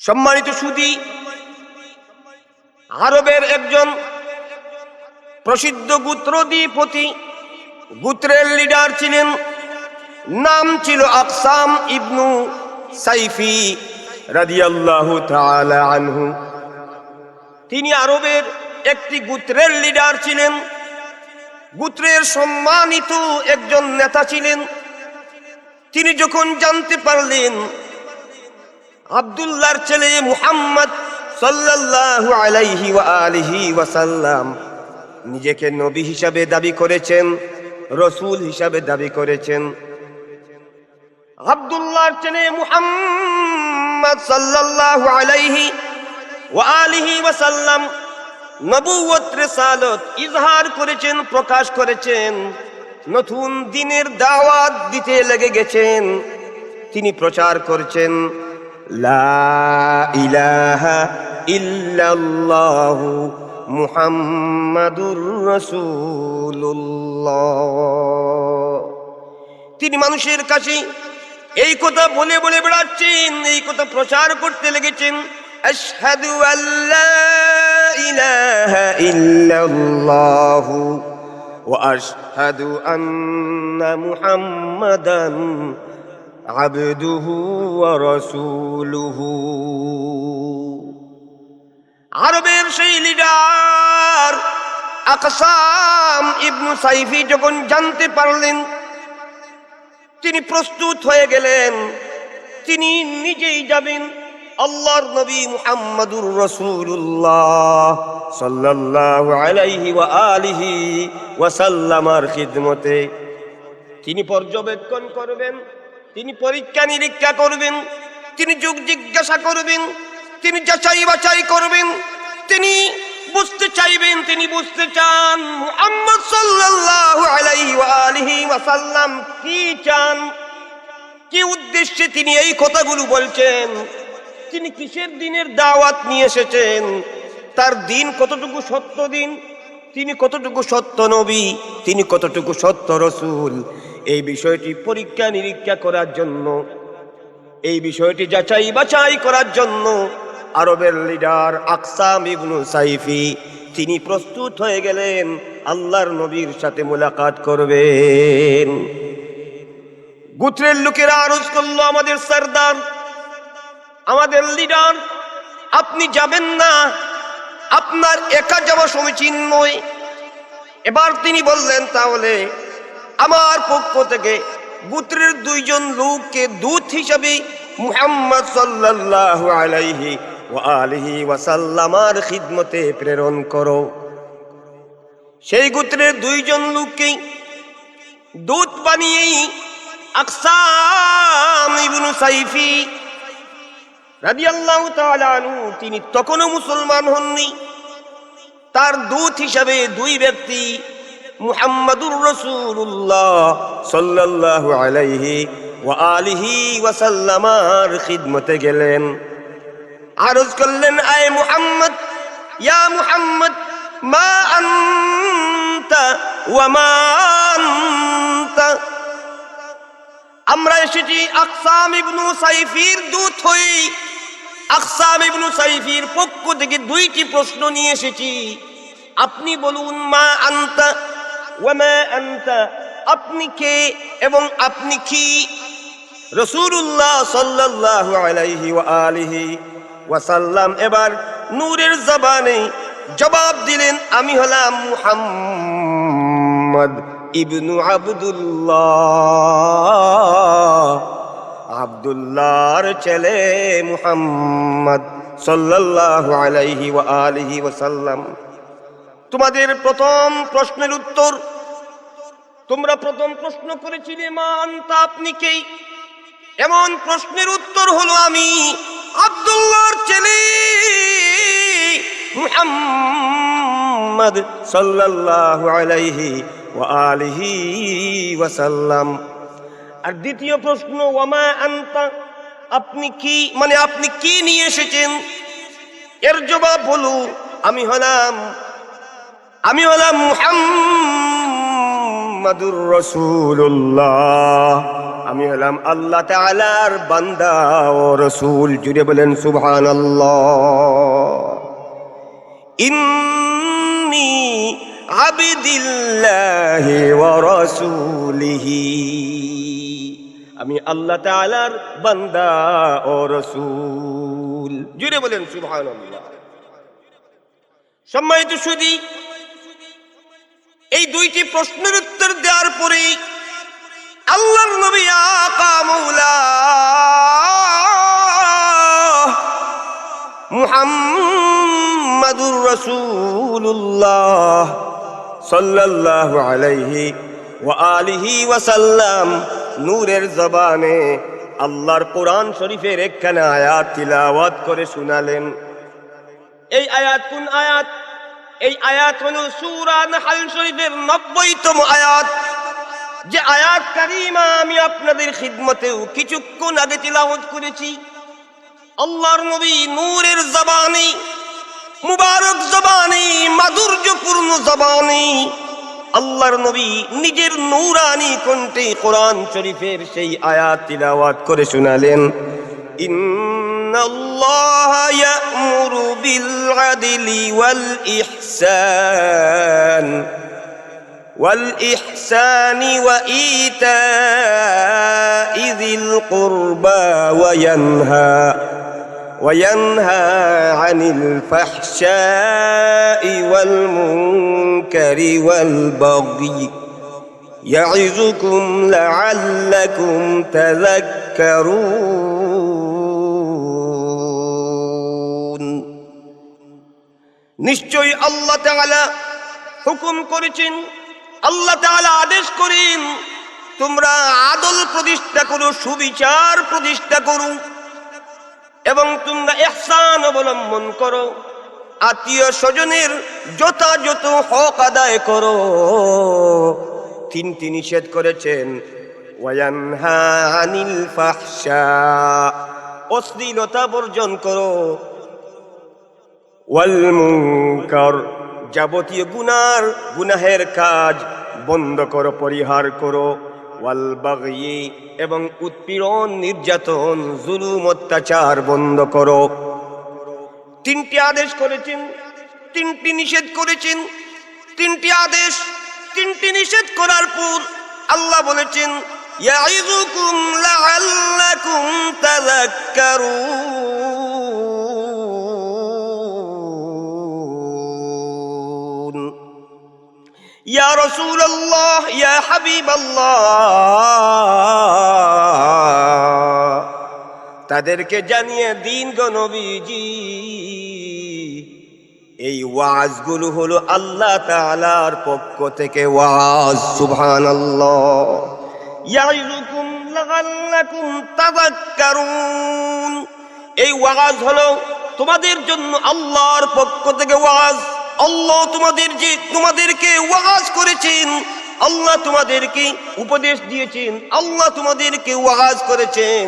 সম্মানিত সুধী, আরবের একজন প্রসিদ্ধ গোত্রাধিপতি, গোত্রের লিডার ছিলেন, নাম ছিল আকসাম ইবনু সাইফি রাদিয়াল্লাহু তাআলা আনহু। তিনি আরবের একটি গোত্রের লিডার ছিলেন, গোত্রের সম্মানিত একজন নেতা ছিলেন। তিনি যখন জানতে পারলেন আব্দুল্লাহর ছেলে মুহাম্মদ সাল্লাল্লাহু আলাইহি ওয়া আলিহি ওয়াসাল্লাম নিজেকে নবী হিসাবে দাবি করেছেন, রাসূল হিসাবে দাবি করেছেন, আব্দুল্লাহর ছেলে মুহাম্মদ সাল্লাল্লাহু আলাইহি ওয়া আলিহি ওয়াসাল্লাম নবুয়ত রিসালাত ইজহার করেছেন, প্রকাশ করেছেন, নতুন দ্বীনের দাওয়াত দিতে লেগে গেছেন। তিনি প্রচার করছেন লা ইলাহা ইল্লাল্লাহু মুহাম্মাদুর রাসূলুল্লাহ। তিনি মানুষের কাছে এই কথা বলে বলে বেড়াচ্ছেন, এই কথা প্রচার করতে লেগেছেন। আশহাদু আল্লা ইলাহা ইল্লাল্লাহু ওয়া আশহাদু আন্না মুহাম্মাদান আবদুহু ওয়া রাসূলুহু। আরবের সেই লিডার আকসাম ইবনু সাইফি যখন জানতে পারলেন, তিনি প্রস্তুত হয়ে গেলেন। তিনি নিজেই যাবেন আল্লাহর নবী মুহাম্মাদুর রাসূলুল্লাহ সাল্লাল্লাহু আলাইহি ওয়া আলিহি ওয়াসাল্লামের খিদমতে। তিনি পর্যবেক্ষণ করবেন, তিনি পরীক্ষা নিরীক্ষা করবেন, তিনি যুগ জিজ্ঞাসা করবেন, তিনি যাচাই বাছাই করবেন, তিনি বুঝতে চাইবেন, তিনি বুঝতে চান মুহাম্মদ সাল্লাল্লাহু আলাইহি ওয়া আলিহি ওয়াসাল্লাম কি চান, কি উদ্দেশ্যে তিনি এই কথাগুলো বলছেন, তিনি কিসের দিনের দাওয়াত নিয়ে এসেছেন, তার দিন কতটুকু সত্য দিন, তিনি কতটুকু সত্য নবী, তিনি কতটুকু সত্য রাসূল। এই বিষয়টি পরীক্ষা নিরীক্ষা করার জন্য, এই বিষয়টি যাচাই বাছাই করার জন্য আরবের লিডার আকসাম ইবনু সাইফি তিনি প্রস্তুত হয়ে গেলেন, আল্লাহর নবীর সাথে মুলাকাত করবেন। গোত্রের লোকেরা আরজ করলো, আমাদের সরদার, আমাদের লিডার, আপনি যাবেন না, আপনার একা যাওয়া সমীচীন নয়। এবার তিনি বললেন, তাহলে আমার পক্ষ থেকে গোত্রের দুইজন লোককে দূত হিসাবে মুহাম্মদ সাল্লাল্লাহু আলাইহি ওয়া আলিহি ওয়াসাল্লামের খিদমতে প্রেরণ করো। সেই গোত্রের দুইজন লোককে দূত বানিয়ে আকসাম ইবনু সাইফি রাদিয়াল্লাহু তাআলা আনহু, তিনি তখনও মুসলমান হননি, তার দূত হিসাবে দুই ব্যক্তি মুহাম্মাদুর রাসূলুল্লাহ সাল্লাল্লাহু আলাইহি ওয়া আলিহি ওয়াসাল্লামের খিদমতে গেলেন। আরজ করলেন, আয় মুহাম্মদ, ইয়া মুহাম্মদ, মা আনতা ওয়া মা আনতা। আমরা এসেছি আকসাম ইবনু সাইফির দূত হই, আকসাম ইবনু সাইফির পক্ষ থেকে দুইটি প্রশ্ন নিয়ে এসেছি। আপনি বলুন, মা আনতা ওয়া মা আনতা, আপনি কে এবং আপনি কি? রাসূলুল্লাহ সাল্লাল্লাহু আলাইহি ওয়া আলিহি ওয়াসাল্লাম এবার নূরের জবানে জবাব দিলেন, আমি হলাম মুহাম্মদ ইবনু আব্দুল্লাহ, আব্দুল্লাহর ছেলে মুহাম্মদ সাল্লাল্লাহু আলাইহি ওয়া আলিহি ওয়াসাল্লাম। তোমাদের প্রথম প্রশ্নের উত্তর, তোমরা প্রথম প্রশ্ন করেছিলে মা আনতা, আপনি কে? এমন প্রশ্নের উত্তর হলো, আমি আব্দুল্লাহর ছেলে মুহাম্মদ সাল্লাল্লাহু আলাইহি ওয়া আলিহি ওয়াসাল্লাম। আর দ্বিতীয় প্রশ্ন, ওয়ামা আনতা, আপনি কি, মানে আপনি কি নিয়ে এসেছেন? এর জবাব হলো, আমি হলাম মুহাম্মাদুর রাসূলুল্লাহ, আমি হলাম আল্লাহ তাআলার বান্দা ও রাসূল। জুড়ে বলেন সুবহানাল্লাহ। ইন্নী আবদিল্লাহি ওয়া রাসূলিহি, আমি আল্লাহ তাআলার বান্দা ও রাসূল। জুড়ে বলেন সুবহানাল্লাহ। সম্মানিত সুধী, এই দুইটি প্রশ্নের উত্তর দেওয়ার পরে আল্লাহর নবী আকা মাওলা মুহাম্মাদুর রাসূলুল্লাহ সাল্লাল্লাহু আলাইহি ওয়া আলিহি ওয়াসাল্লাম নূরের জবানে আল্লাহর কোরআন শরীফের একখানা আয়াত তিলাওয়াত করে শোনালেন। এই আয়াত কোন আয়াত? এই আয়াত হলো সূরা নাহল শরীফের ৯০তম আয়াত, যে আয়াত কারীমা আমি আপনাদের খিদমতেও কিছুক্ষণ আগে তিলাওয়াত করেছি। আল্লাহর নবী নূরের জবানে, মুবারক জবানে, মাধুর্যপূর্ণ জবানে আল্লাহর নবী নিজের নূরানি কণ্ঠে কোরআন শরীফের সেই আয়াত তিলাওয়াত করে শোনালেন। ইন্নাল্লাহা ইয়া'মুরু বিল আদলি ওয়াল ইহসানি ওয়া ইতা'i যিল কুরবা ওয়া ইয়ানহা আনিল ফাহশা'i ওয়াল মুনকারি ওয়াল বাগই ইয়া'iযুকুম লা'আল্লাকুম তাযাক্কারুন। নিশ্চয়ই আল্লাহ তাআলা হুকুম করেছেন, আল্লাহ তাআলা আদেশ করেন, তোমরা আদল প্রতিষ্ঠা করো, সুবিচার প্রতিষ্ঠা করো এবং তোমরা ইহসান অবলম্বন করো, আত্মীয় স্বজনের যথাযথ হক আদায় করো। তিনটি নিষেধ করেছেন। ওয়ায়ানহা আনিল ফাহশা, অশ্লীলতা বর্জন করো। ওয়াল মুনকার, যাবতীয় গুনাহের কাজ বন্ধ করো, পরিহার করো। ওয়াল বাগই, এবং উৎপীড়ন, নির্যাতন, জুলুম, অত্যাচার বন্ধ করো। তিনটি আদেশ করেছেন, তিনটি নিষেধ করেছেন। তিনটি আদেশ, তিনটি নিষেধ করার পর আল্লাহ বলেছেন ইয়া'iযুকুম লা'আল্লাকুম তাযাক্কারুন। ইয়া রাসূলুল্লাহ, ইয়া হাবিবাল্লাহ, তাদেরকে জানিয়ে দিন গো নবীজি, এই ওয়াজগুলো হলো আল্লাহ তাআলার পক্ষ থেকে ওয়াজ। সুবহানাল্লাহ। ইয়া'iযুকুম লা'আল্লাকুম তাযাক্কারুন, এই ওয়াজ হলো তোমাদের জন্য আল্লাহর পক্ষ থেকে ওয়াজ। আল্লাহ তোমাদেরকে ওয়াজ করেছেন, আল্লাহ তোমাদেরকে উপদেশ দিয়েছেন, আল্লাহ তোমাদেরকে ওয়াজ করেছেন।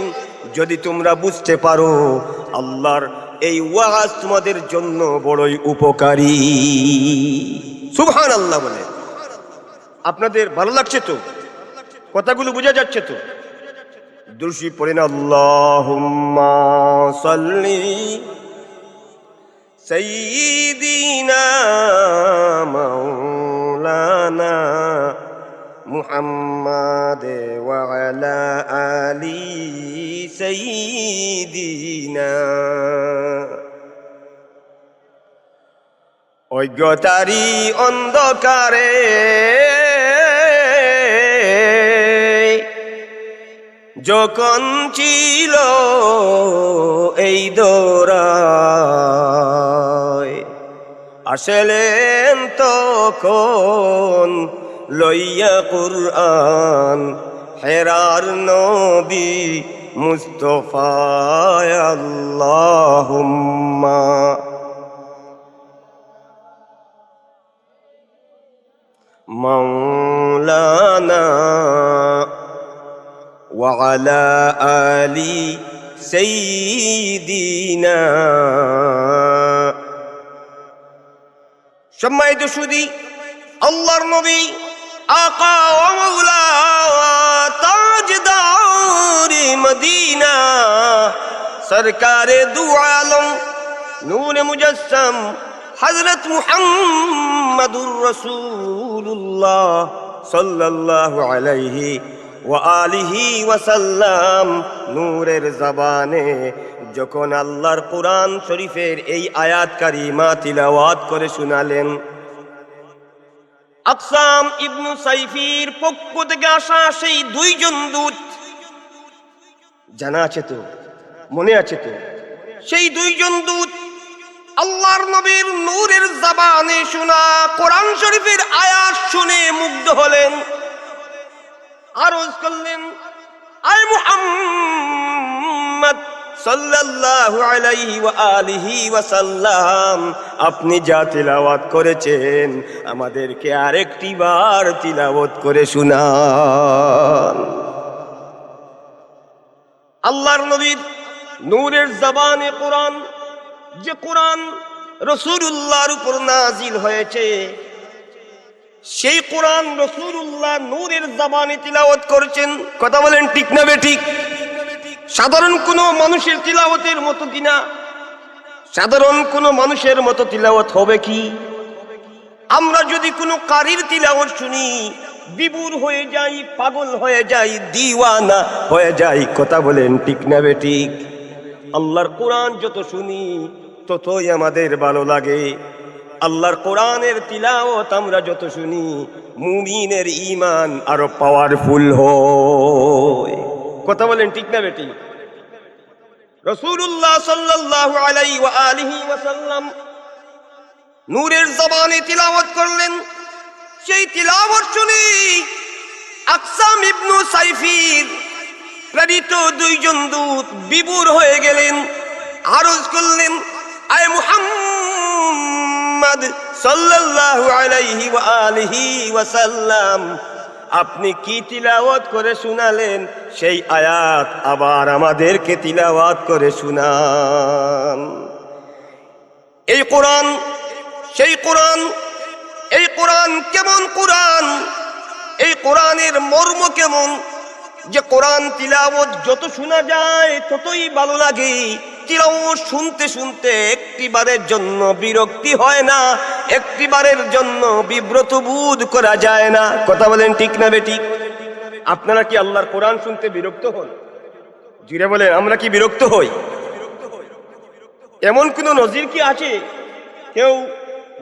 যদি তোমরা বুঝতে পারো আল্লাহর এই ওয়াজ তোমাদের জন্য বড়ই উপকারী। সুবহানাল্লাহ বলে। আপনাদের ভালো লাগছে তো? কথাগুলো বোঝা যাচ্ছে তো? দুরূদ পড়েন। আল্লাহুম্মা সাল্লি সাইয়্যিদিনা মাওলানা মুহাম্মাদ ওয়া আলা আলি সাইয়্যিদিনা। অজ্ঞতারি অন্ধকারে যখন ছিল এই দোরায়, আসলেন তখন লইয়া কুরআন হেরার নবী মুস্তাফা। আল্লাহুম্মা মাওলানা ওয়া আলা আলি সাইয়্যিদিনা। সম্মানিত সুধী, আল্লাহর নবী আকা ওয়া মাওলা তাজেদ ताजदार मदीना सरकारे दो आलम नूर मुजस्सम हजरत मुहम्मदुर रसूलुल्लाह सल्लल्लाहु अलैहि व आलिहि वसल्लाम नूरेर जबाने যখন আল্লাহর কোরআন শরীফের এই আয়াত কারিমা তিলাওয়াত করে শোনালেন, আকসাম ইবনু সাইফির পক্ষ থেকে আসা সেই দুইজন দূত, জানা আছে তো, মনে আছে তো, সেই দুইজন দূত আল্লাহর নবীর নূরের জবানে শোনা কোরআন শরীফের আয়াত শুনে মুগ্ধ হলেন, আরজ করলেন, আয় মুহাম্মদ সাল্লাল্লাহু আলাইহি ওয়া আলিহি ওয়াসাল্লাম, আপনি যা তিলাওয়াত করেছেন আমাদেরকে আরেকটি বার তিলাওয়াত করে শোনান। আল্লাহর নবীর নূরের জবানে কোরআন, যে কোরআন রাসূলুল্লাহর উপর নাজিল হয়েছে, সেই কোরআন রাসূলুল্লাহ নূরের জবানে তিলাওয়াত করেছেন। কথা বলেন ঠিক না বেঠিক? সাধারণ কোনো মানুষের তিলাওয়াতের মতো কিনা? সাধারণ কোনো মানুষের মতো তিলাওয়াত হবে কি? আমরা যদি কোনো কারির তিলাওয়াত শুনি বিভোর হয়ে যাই, পাগল হয়ে যাই, দিওয়ানা হয়ে যাই। কথা বলেন ঠিক না বেঠিক? আল্লাহর কোরআন যত শুনি ততই আমাদের ভালো লাগে। আল্লাহর কোরআনের তিলাওয়াত আমরা যত শুনি মুমিনের ঈমান আরো পাওয়ারফুল হয়। কথা বলেন ঠিক না বেটি? রাসূলুল্লাহ সাল্লাল্লাহু আলাইহি ওয়া আলিহি ওয়াসাল্লাম নূরের জবানে তিলাওয়াত করলেন। সেই তিলাওয়াত শুনে আকসাম ইবনু সাইফির প্রেরিত দুইজন দূত বিভোর হয়ে গেলেন, আরজ করলেন, আয় মুহাম্মদ সাল্লাল্লাহু আলাইহি ওয়া আলিহি ওয়াসাল্লাম, আপনি কি তিলাওয়াত করে শোনালেন সেই আয়াত আবার আমাদেরকে তিলাওয়াত করে শোনান। এই কোরআন, সেই কোরআন, এই কোরআন কেমন কোরআন? এই কোরআনের মর্ম কেমন? যে কোরআন তিলাওয়াত যত শোনা যায় ততই ভালো লাগে। তিলাওয়াত শুনতে শুনতে একটিবারের জন্য বিরক্তি হয় না, একটিবারের জন্য বিব্রত বোধ করা যায় না। কথা বলেন ঠিক না বেটি? আপনারা কি আল্লাহর কোরআন শুনতে বিরক্ত হন? জুড়ে বলেন, আমরা কি বিরক্ত হই? এমন কোন নজির কি আছে? কেউ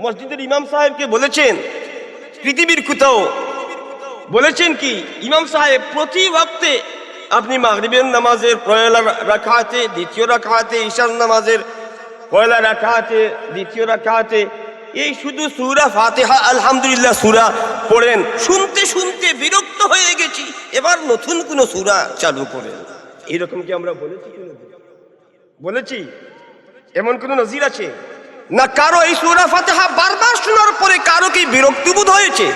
মসজিদের ইমাম সাহেবকে বলেছেন, পৃথিবীর কোথাও বলেছেন কি ইমাম সাহেব প্রতি ওয়াক্তে আপনি মাগরিবের নামাজের পয়লা রাকাতে, দ্বিতীয় রাকাতে, ইশার নামাজের পয়লা রাকাতে, দ্বিতীয় রাকাতে এই শুধু সূরা ফাতিহা আলহামদুলিল্লাহ সূরা পড়েন, শুনতে শুনতে বিরক্ত হয়ে গেছি, এবার নতুন কোন সূরা চালু করেন। এরকম কি আমরা বলেছি? বলেছি? এমন কোন নজির আছে না? কারো এই সূরা ফাতিহা বারবার শোনার পরে কারো কি বিরক্তিবোধ হয়েছে?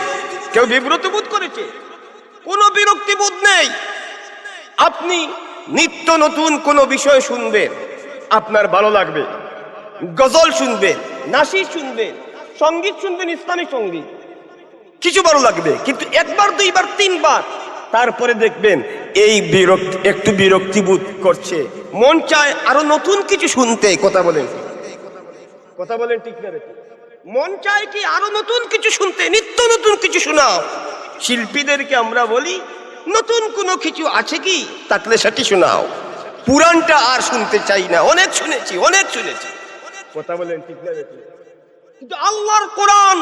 কেউ বিব্রত বোধ করেছে? কোনো বিরক্তিবোধ নেই। আপনি নিত্য নতুন কোনো বিষয় শুনবেন, আপনার ভালো লাগবে। গজল শুনবেন, নাশিদ শুনবেন, সঙ্গীত শুনবেন, ইসলামী সঙ্গীত, কিছু ভালো লাগবে। কিন্তু একবার, দুইবার, তিনবার, তারপরে দেখবেন এই একটু বিরক্তিবোধ করছে, মন চায় আরো নতুন কিছু শুনতে। কথা বলেন, কথা বলেন ঠিক না? মন চায় কি আরো নতুন কিছু শুনতে, নিত্য নতুন কিছু শোনাও। শিল্পীদেরকে আমরা বলি নতুন কোনো কিছু আছে কি, থাকলে সেটি শোনাও। পুরানটা আর শুনতে চাই না, অনেক শুনেছি, অনেক শুনেছি। কথা বলেন ঠিক না? কিন্তু আল্লাহর কোরআন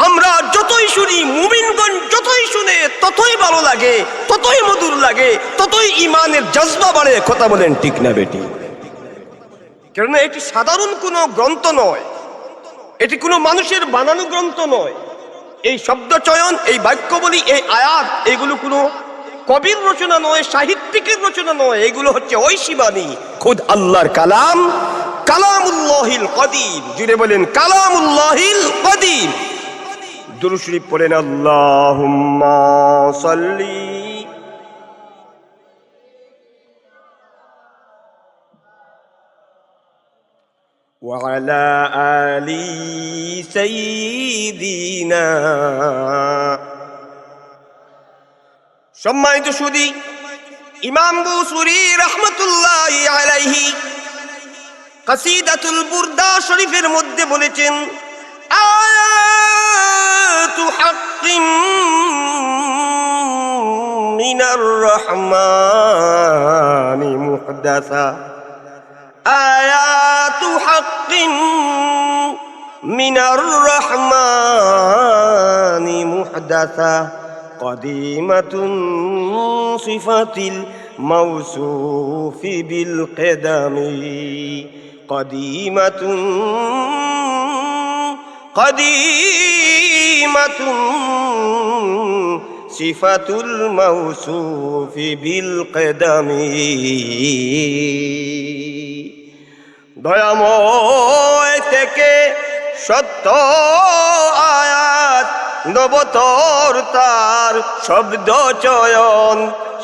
আমরা যতই শুনি, মুমিনগণ যতই শুনে ততই ভালো লাগে, ততই মধুর লাগে, ততই ঈমানের জজবা বাড়ে। কথা বলেন ঠিক না বেটি? কারণ এটি সাধারণ কোনো গ্রন্থ নয়, এটি কোনো মানুষের বানানো গ্রন্থ নয়। এই শব্দ চয়ন, এই বাক্য বলি, এই আয়াত, এগুলো কোনো কবির রচনা নয়, সাহিত্যিকের রচনা নয়, এগুলো হচ্ছে ঐশী বাণী, খুদ আল্লাহর কালাম, কালামুল্লাহিল কদিম। জুড়ে বলেন কালামুল্লাহিল কদিম। দুরূদ শরীফ পড়েন, আল্লাহুম্মা সাল্লি وعلى آل سيدنا। সম্মানিত সুধী, ইমাম বুসুরি রহমতুল্লাহি আলাইহি কাসিদাতুল বুরদা শরীফের মধ্যে বলেছেন, আয়াতু হাক্কিম মিনার রহমানি মুহদাসা, আয়াতু হাক্কিম মিনার রহমানি মুহদাসা কদিমাতুন সিফাতিল মাউসুফি বিল কিদামি, কদিমাতুন সিফাতুল মাউসুফি বিল কিদামি। দয়াময় থেকে সত্য আয়াত, নবতর তার শব্দ চয়ন,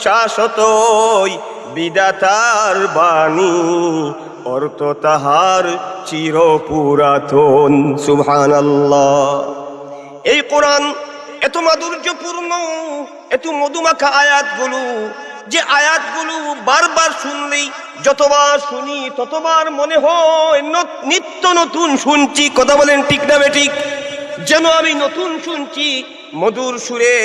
শাশ্বতই বিধাতার বাণী, অর্থ তাহার চির পুরাতন। সুবহানাল্লাহ। এই কোরআন এত মাধুর্যপূর্ণ, এত মধুমাখা আয়াতগুলো, যে আয়াতগুলো বারবার শুনলেই, যতবার শুনি ততবার মনে হয় নিত্য নতুন শুনছি। কথা বলেন ঠিক না বেঠিক? যেন আমি নতুন শুনছি। মধুর সুরে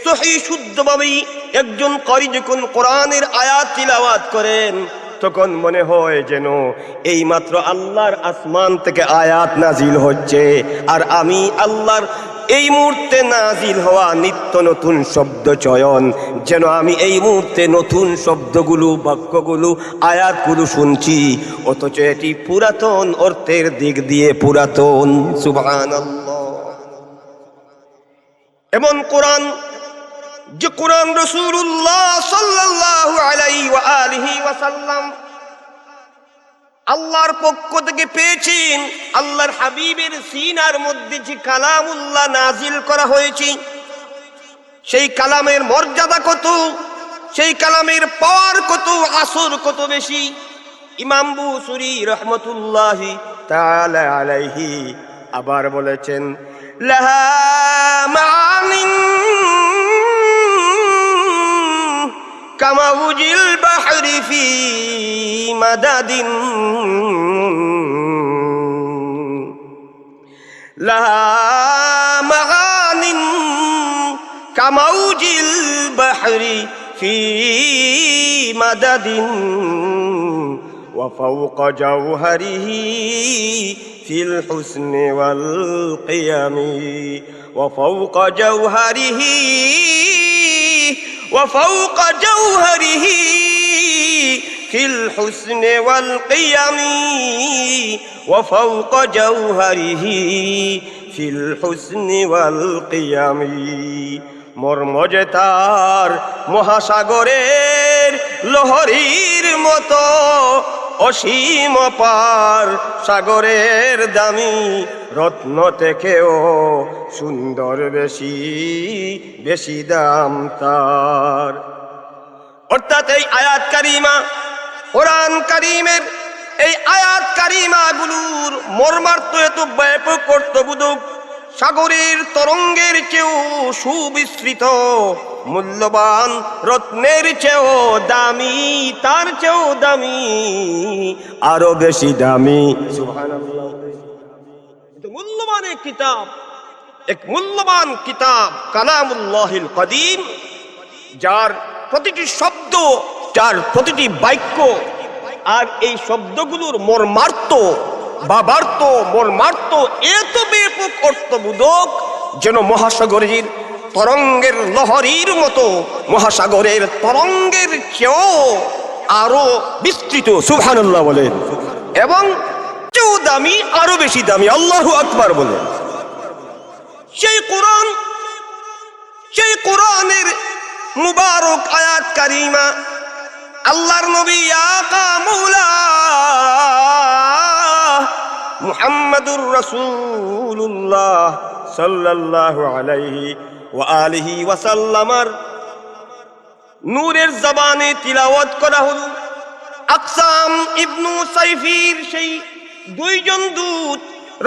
সহি শুদ্ধভাবেই একজন কারি যখন কোরআনের আয়াত তিলাওয়াত করেন, তখন মনে হয় যেন এইমাত্র আল্লাহর আসমান থেকে আয়াত নাজিল হচ্ছে, আর আমি আল্লাহর এই মুহূর্তে নাজিল হওয়া নিত্য নতুন শব্দ চয়ন, যেন আমি এই মুহূর্তে নতুন শব্দগুলো, বাক্যগুলো, আয়াতগুলো শুনছি, অথচ এটি পুরাতন অর্থের দিক দিয়ে পুরাতন। সুবহানাল্লাহ। এমন কোরআন, যে কোরআন রাসূলুল্লাহ সাল্লাল্লাহু আলাইহি ওয়া আলিহি ওয়াসাল্লাম আল্লাহর পক্ষ থেকে পেয়েছেন। আল্লাহর হাবিবের সিনার মধ্যে যে কালামুল্লাহ নাজিল করা হয়েছে, সেই কালামের মর্যাদা কত, সেই কালামের পাওয়ার কত, আসর কত বেশি। ইমাম বুসুরি রহমতুল্লাহি তাআলা আলাইহি আবার বলেছেন, লাহা মাআনিন কামাউজিল বাহরি ফি মাদাদিন, লাহা মাআনিন কামাউজিল বাহরি ফি মাদাদিন, ওয়া ফাওকা জাওহারিহি ফিল হুসনি ওয়াল কিয়ামি, ওয়া ফাওকা জাওহারিহি وفوق جوهره في الحسن والقيم، وفوق جوهره في الحسن والقيم। মর্মজে তার মহাসাগরের লহরীর মতো, অসীম পার সাগরের দামি রত্ন থেকেও সুন্দর বেশি, বেশি দাম তার। অর্থাৎ এই আয়াত কারিমা, কোরআন কারিমের এই আয়াত কারিমাগুলোর মর্মার্থ এত ব্যাপক অর্থবোধক, সাগরের তরঙ্গের চেয়েও সুবিস্তৃত, মূল্যবান রত্নের চেয়েও দামি, তার চেয়েও দামি, আরো বেশি দামি। সুবহানাল্লাহ। মূল্যবান এক কিতাব, এক মূল্যবান কিতাব কালামুল্লাহিল কদিম, যার প্রতিটি শব্দ, যার প্রতিটি বাক্য, আর এই শব্দগুলোর মর্মার্থ, ভাবার্থ, মর্মার্থ এত ব্যাপক অর্থবোধক, যেন মহাসাগরের তরঙ্গের লহরীর মতো, মহাসাগরের তরঙ্গের চেয়েও আরো বিস্তৃত। সুবহানাল্লাহ বলেন। এবং চেয়েও দামি, আরো বেশি দামি। আল্লাহু আকবার বলেন। সেই কোরআন, সেই কোরআনের মুবারক আয়াত কারিমা আল্লাহর নবী আকা মাওলা মুহাম্মাদুর রাসূলুল্লাহ সাল্লাল্লাহু আলাইহি ওয়া আলিহি ওয়া সাল্লামার নূরের জবানে তিলাওয়াত করা হলো। আকসাম ইবনু সাইফির সেই দুইজন দূত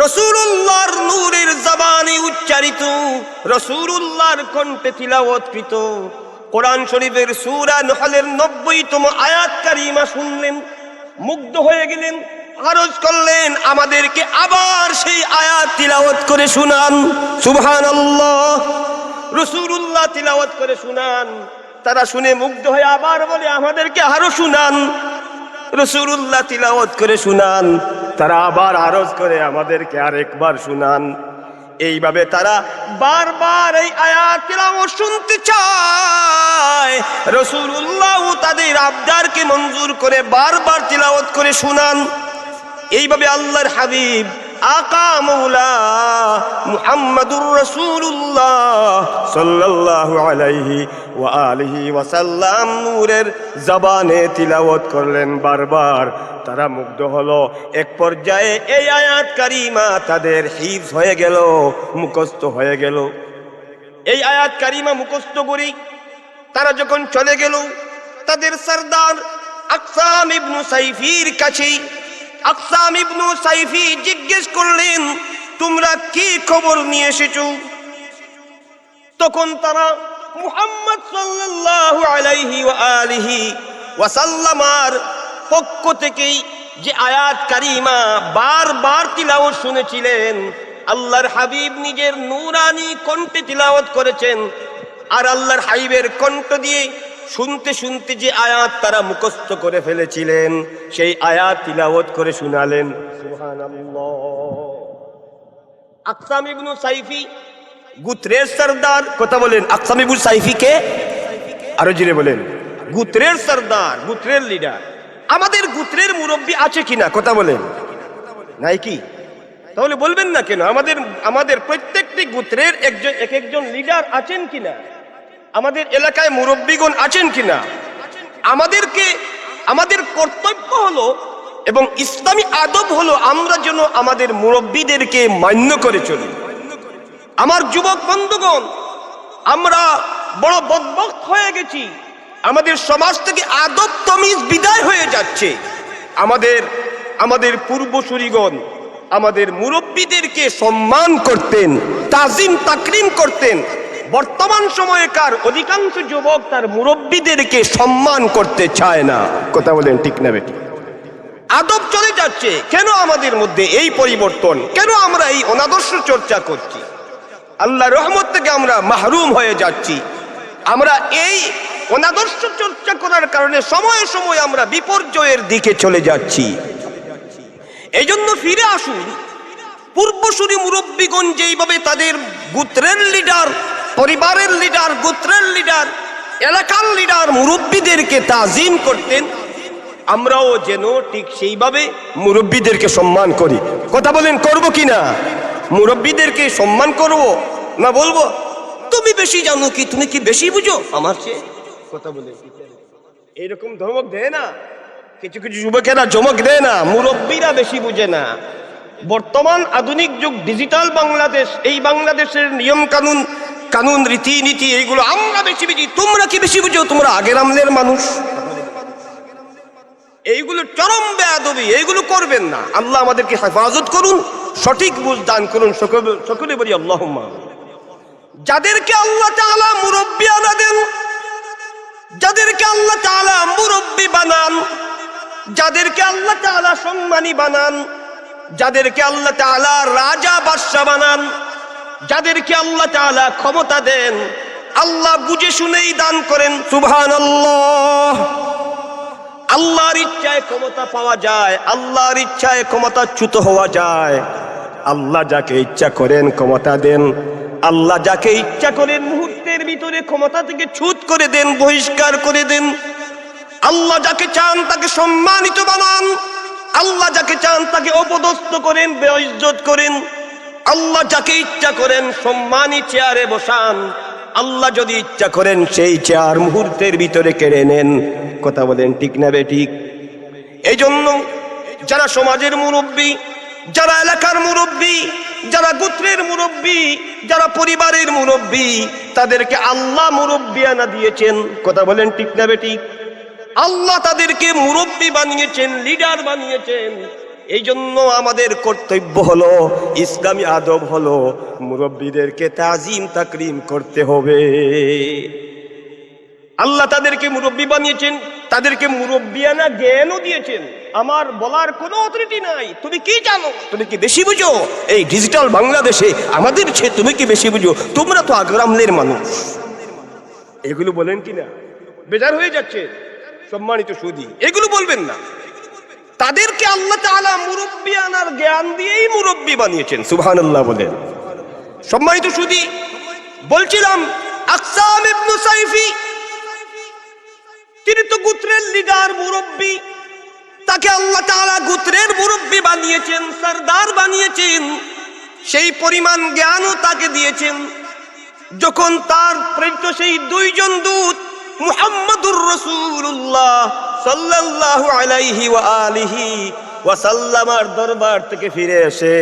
রাসূলুল্লাহর নূরের জবানে উচ্চারিত, রাসূলুল্লাহর কণ্ঠে তিলাওয়াতকৃত কোরআন শরীফের সূরা নহলের 90তম আয়াত কারিমা শুনলেন, মুগ্ধ হয়ে গেলেন, আরজ করলেন আমাদেরকে আবার সেই আয়াত তিলাওয়াত করে শুনান। সুবহানাল্লাহ। রাসূলুল্লাহ তিলাওয়াত করে শুনান। তারা শুনে মুগ্ধ হয়ে আবার বলে আমাদেরকে আরো শুনান। রাসূলুল্লাহ তিলাওয়াত করে শুনান, তারা আবার আরজ করে আমাদেরকে আরেকবার শুনান। এইভাবে তারা বারবার এই আয়াত তিলাওয়াত শুনতে চায়। রাসূলুল্লাহ তাদের আবদারকে মঞ্জুর করে বারবার তিলাওয়াত করে শুনান। এইভাবে আল্লাহর হাবিব আকা মৌলা মুহাম্মাদুর রাসূলুল্লাহ সাল্লাল্লাহু আলাইহি ওয়া আলিহি ওয়াসাল্লাম নূরের জবানে তিলাওয়াত করলেন বারবার। তারা মুগ্ধ হলো। এক পর্যায়ে এই আয়াত কারিমা তাদের হিফজ হয়ে গেল, মুখস্থ হয়ে গেল। এই আয়াত কারিমা মুখস্থ করি তারা যখন চলে গেল, তাদের সরদার আকসাম ইবনু সাইফির কাছে আকসাম ইবনু সাইফি জিজ্ঞেস করলেন, তোমরা কি খবর নিয়ে এসেছো? তখন তারা মুহাম্মদ সাল্লাল্লাহু আলাইহি ওয়া আলিহি ওয়াসাল্লামার পক্ষ থেকেই যে আয়াত কারিমা বারবার তিলাওয়াত শুনেছিলেন, আল্লাহর হাবিব নিজের নূরানি কণ্ঠে তিলাওয়াত করেছেন, আর আল্লাহর হাবিবের কণ্ঠ দিয়ে শুনতে শুনতে যে আয়াত তারা মুখস্থ করে ফেলেছিলেন, সেই আয়াত তিলাওয়াত করে শুনালেন। সুবহানাল্লাহ। আকসাম ইবনু সাইফি গোত্রের সরদার। কথা বলেন, আকসাম ইবনু সাইফি কে? আরো জোরে বলেন। গোত্রের সরদার, গোত্রের লিডার। আমাদের গোত্রের মুরব্বী আছে কিনা? কথা বলেন, নাই কি? তাহলে বলবেন না কেন? আমাদের প্রত্যেকটি গোত্রের একজন লিডার আছেন কিনা? আমাদের এলাকায় মুরব্বীগণ আছেন কিনা? আমাদের কর্তব্য হলো এবং ইসলামী আদব হলো আমরা যেন আমাদের মুরব্বীদেরকে মান্য করে চলি। আমার যুবক বন্ধুগণ, আমরা বড় বদবক্ত হয়ে গেছি। আমাদের সমাজ থেকে আদব তমিজ বিদায় হয়ে যাচ্ছে। আমাদের পূর্বসূরিগণ আমাদের মুরব্বীদেরকে সম্মান করতেন, তাজিম তাকরিম করতেন। বর্তমান সময়কার অধিকাংশ যুবক তার মুরব্বীদেরকে সম্মান করতে চায় না। কথা বলেন, ঠিক না বেটি? আদব চলে যাচ্ছে। কেন আমাদের মধ্যে এই পরিবর্তন? কেন আমরা এই অনাদর্শ চর্চা করছি? আল্লাহর রহমত থেকে আমরা মাহরুম হয়ে যাচ্ছি। আমরা এই অনাদর্শ চর্চা করার কারণে সময়ে সময়ে আমরা বিপর্যয়ের দিকে চলে যাচ্ছি। এই জন্য ফিরে আসুন। পূর্বসূরি মুরব্বীগণ যেইভাবে তাদের গোত্রের লিডার, পরিবারের লিডার, গোত্রের লিডার, এলাকার লিডার মুরব্বীদেরকে তাজিম করতেন, আমরাও যেন ঠিক সেইভাবে মুরব্বীদেরকে সম্মান করি। কথা বলেন, করব কিনা? মুরব্বীদেরকে সম্মান করব না বলবো তুমি বেশি জানো কি, তুমি কি বেশি বুঝো আমার চেয়ে? কথা বলে এইরকম ধমক দেয় না কিছু কিছু যুবকেরা, চমক দেয় না। মুরব্বীরা বেশি বুঝে না। বর্তমান আধুনিক যুগ, ডিজিটাল বাংলাদেশ, এই বাংলাদেশের নিয়ম কানুন রীতিনীতি এইগুলো আমরা বেশি বুঝি। তোমরা কি বেশি বুঝো? তোমরা আগের আমলের মানুষ। এইগুলো চরম বেয়াদবি, এইগুলো করবেন না। আল্লাহ আমাদেরকে হেফাজত করুন, সঠিক বুঝ দান করুন। সকলে বলি আল্লাহুম্মা। যাদেরকে আল্লাহ তাআলা মুরব্বী আনা দেন, যাদেরকে আল্লাহ তাআলা মুরব্বী বানান, যাদেরকে আল্লাহ তাআলা সম্মানী বানান, যাদেরকে আল্লাহ তাআলা রাজা বাদশা বানান, যাদেরকে আল্লাহ তাআলা ক্ষমতা দেন, আল্লাহ বুঝে শুনেই দান করেন। সুবহানাল্লাহ। আল্লাহর ইচ্ছায় ক্ষমতা পাওয়া যায়, আল্লাহর ইচ্ছায় ক্ষমতাচ্যুত হওয়া যায়। আল্লাহ যাকে ইচ্ছা করেন ক্ষমতা দেন, আল্লাহ যাকে ইচ্ছা করেন মুহূর্তের ভিতরে ক্ষমতা থেকে ছুট করে দেন, বহিষ্কার করে দেন। আল্লাহ যাকে চান তাকে সম্মানিত বানান, আল্লাহ যাকে চান তাকে অপদস্থ করেন, বেইজ্জত করেন। আল্লাহ যাকে ইচ্ছা করেন সম্মানী চেয়ারে বসান, আল্লাহ যদি ইচ্ছা করেন সেই চেয়ার মুহূর্তের ভিতরে কেড়ে নেন। কথা বলেন, ঠিক না বেঠিক? এই জন্য যারা সমাজের মুরব্বী, যারা এলাকার মুরব্বী, যারা গোত্রের মুরব্বী, যারা পরিবারের মুরব্বী, তাদেরকে আল্লাহ মুরব্বী আনা দিয়েছেন। কথা বলেন, ঠিক না বেঠিক? আল্লাহ তাদেরকে মুরব্বী বানিয়েছেন, লিডার বানিয়েছেন। এই জন্য আমাদের কর্তব্য হলো, ইসলামী আদব হলো, মুরব্বীদেরকে তাজিম তাকরিম করতে হবে। আল্লাহ তাদেরকে মুরব্বী বানিয়েছেন, তাদেরকে মুরব্বিয়ানা জ্ঞানও দিয়েছেন। আমার বলার কোনো অথরিটি নাই। তুমি কি জানো? তুমি কি বেশি বুঝো? এই ডিজিটাল বাংলাদেশে আমাদের চেয়ে তুমি কি বেশি বুঝো? তোমরা তো আগ্রামলের মানুষ। এগুলো বলেন কিনা? বেজার হয়ে যাচ্ছে। সম্মানিত সুধী, এগুলো বলবেন না। তাদেরকে আল্লাহ তাআলা মুরব্বিয়ানার জ্ঞান দিয়েই মুরব্বী বানিয়েছেন। সুবহানাল্লাহ বলেন। সম্মানিত সুধী, বলছিলাম আকসাম ইবনে সাইফি, তিনি তো গোত্রের লিডার, মুরব্বী। তাকে আল্লাহ তাআলা গোত্রের মুরব্বী বানিয়েছেন, সরদার বানিয়েছেন। সেই পরিমাণ জ্ঞানও তাকে দিয়েছেন। যখন তার প্রেরিত সেই দুইজন দূত মুহাম্মদুর রাসূলুল্লাহ সাল্লাল্লাহু আলাইহি ওয়া আলিহি ওয়াসাল্লামার দরবার থেকে ফিরে এসে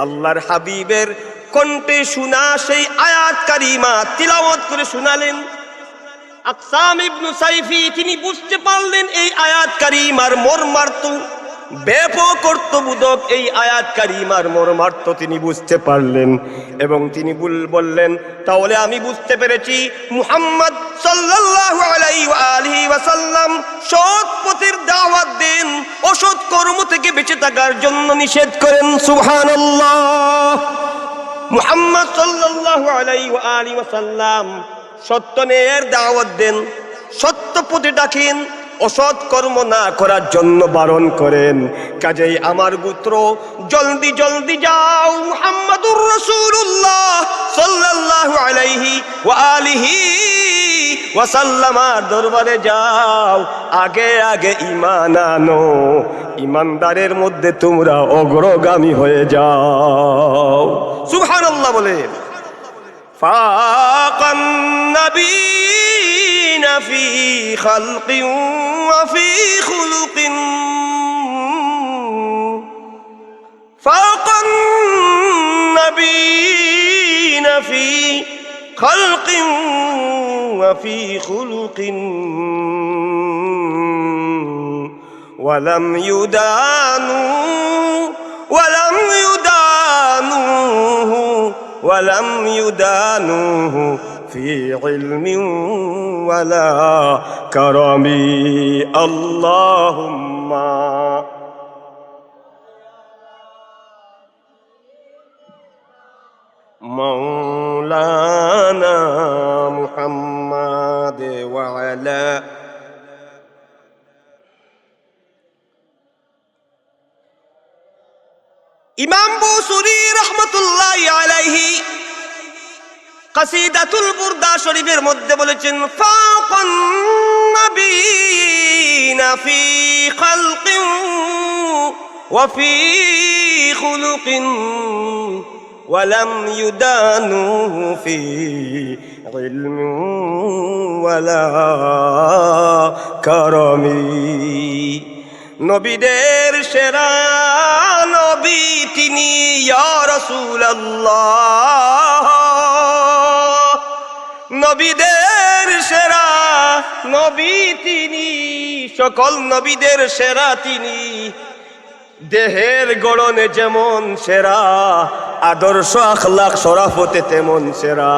আল্লাহর হাবিবের কণ্ঠে শোনা সেই আয়াত কারিমা তিলাওয়াত করে শোনালেন, আকসাম ইবনে সাইফি তিনি বুঝতে পারলেন এই আয়াত কারিমার মর্মার্থ, ব্যাপক অর্থবোধক এই আয়াত কারিমার মর্মার্থ তিনি বুঝতে পারলেন। এবং তিনি বললেন, তাহলে আমি বুঝতে পেরেছি মুহাম্মদ সাল্লাল্লাহু আলাইহি ওয়া আলিহি ওয়াসাল্লাম সৎ পথের দাওয়াত দেন, অসৎ কর্ম থেকে বেঁচে থাকার জন্য নিষেধ করেন। সুবহানাল্লাহ। মুহাম্মদ সাল্লাল্লাহু আলাইহি ওয়া আলিহি ওয়াসাল্লাম সত্য ন্যায়ের দাওয়াত দেন, সত্য পথে ডাকেন, অসৎ কর্ম না করার জন্য বারণ করেন। কাজেই আমার গোত্র জলদি জলদি যাও, মুহাম্মাদুর রাসূলুল্লাহ সাল্লাল্লাহু আলাইহি ওয়া আলিহি ওয়াসাল্লামার দরবারে যাও, আগে আগে ঈমান আনো, ঈমানদারের মধ্যে তোমরা অগ্রগামী হয়ে যাও। সুবহানাল্লাহ বলেন। ফাকান নবীনা ফি খালকিন ওয়া ফি খুলুকিন, ফাকান নবীনা ফি খালকিন ওয়া ফি খুলুকিন ওয়া লাম ইউদানু ولم يدانوه في علم ولا كرم اللهم مولانا محمد وعلى ইমাম বুসুরি রহমতুল্লাহি আলাইহি কাসিদাতুল বুরদা শরীফের মধ্যে বলেছেন, ফাকান নবীনা ফি খালকিন ওয়া ফি খুলুকিন ওয়া লাম ইউদানুহু ফি ইলমিন ওয়ালা কারামি। নবীদের সেরা নবী তিনি, ইয়া রাসূলুল্লাহ। নবীদের সেরা নবী তিনি, সকল নবীদের সেরা তিনি। দেহের গড়নে যেমন সেরা, আদর্শ আখলাক শরাফতে তেমন সেরা।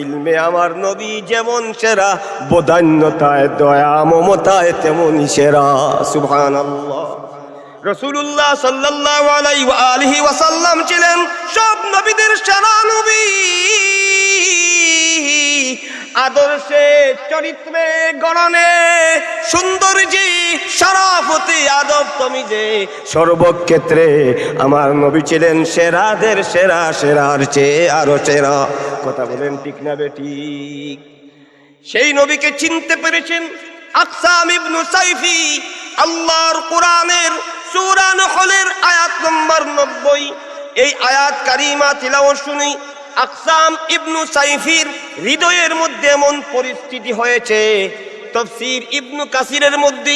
ইলমে আমার নবী যেমন সেরা, বদান্যতায় দয়া মমতায় তেমনই সেরা। সুবহানাল্লাহ। রাসূলুল্লাহ সাল্লাল্লাহু আলাইহি ওয়া আলিহি ওয়াসাল্লাম ছিলেন সব নবীদের সেরা নবী। আদর্শে, চরিত্রে, গণনে, সৌন্দর্যে, শরাফতে, আদব তমিজে, সর্বক্ষেত্রে আমার নবী ছিলেন সেরাদের সেরা, সেরার চেয়ে আরো সেরা। কথা বলেন ঠিক না বেঠিক? সেই নবীকে চিনতে পেরেছেন আকসাম ইবনে সাইফি। আল্লাহর কোরআনের সূরা নহলের আয়াত নম্বর 90, এই আয়াত কারিমা তিলাওয়াত শুনি আকসাম ইবনে সাইফির হৃদয়ের মধ্যে এমন পরিস্থিতি হয়েছে। তাফসীর ইবনে কাসিরের মধ্যে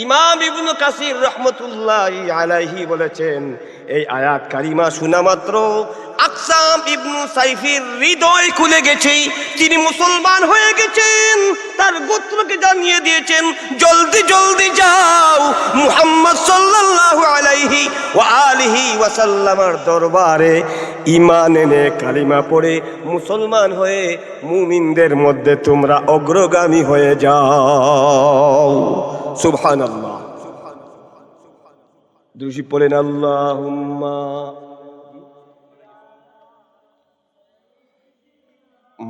ইমাম ইবনে কাসির রহমতুল্লাহি আলাইহি বলেছেন, এই আয়াত কারিমা শোনা মাত্র আকসাম ইবনে সাইফির হৃদয় খুলে গেছে, তিনি মুসলমান হয়ে গেছেন। তার গোত্রকে জানিয়ে দিয়েছেন, জলদি জলদি যাও, মুহাম্মদ সাল্লাল্লাহু আলাইহি ওয়া আলিহি ওয়াসাল্লামের দরবারে ঈমান এনে কালিমা পড়ে মুসলমান হয়ে মুমিনদের মধ্যে তোমরা অগ্রগামী হয়ে যাও। সুবহানাল্লাহ। দুরূদ পড়েন আল্লাহুম্মা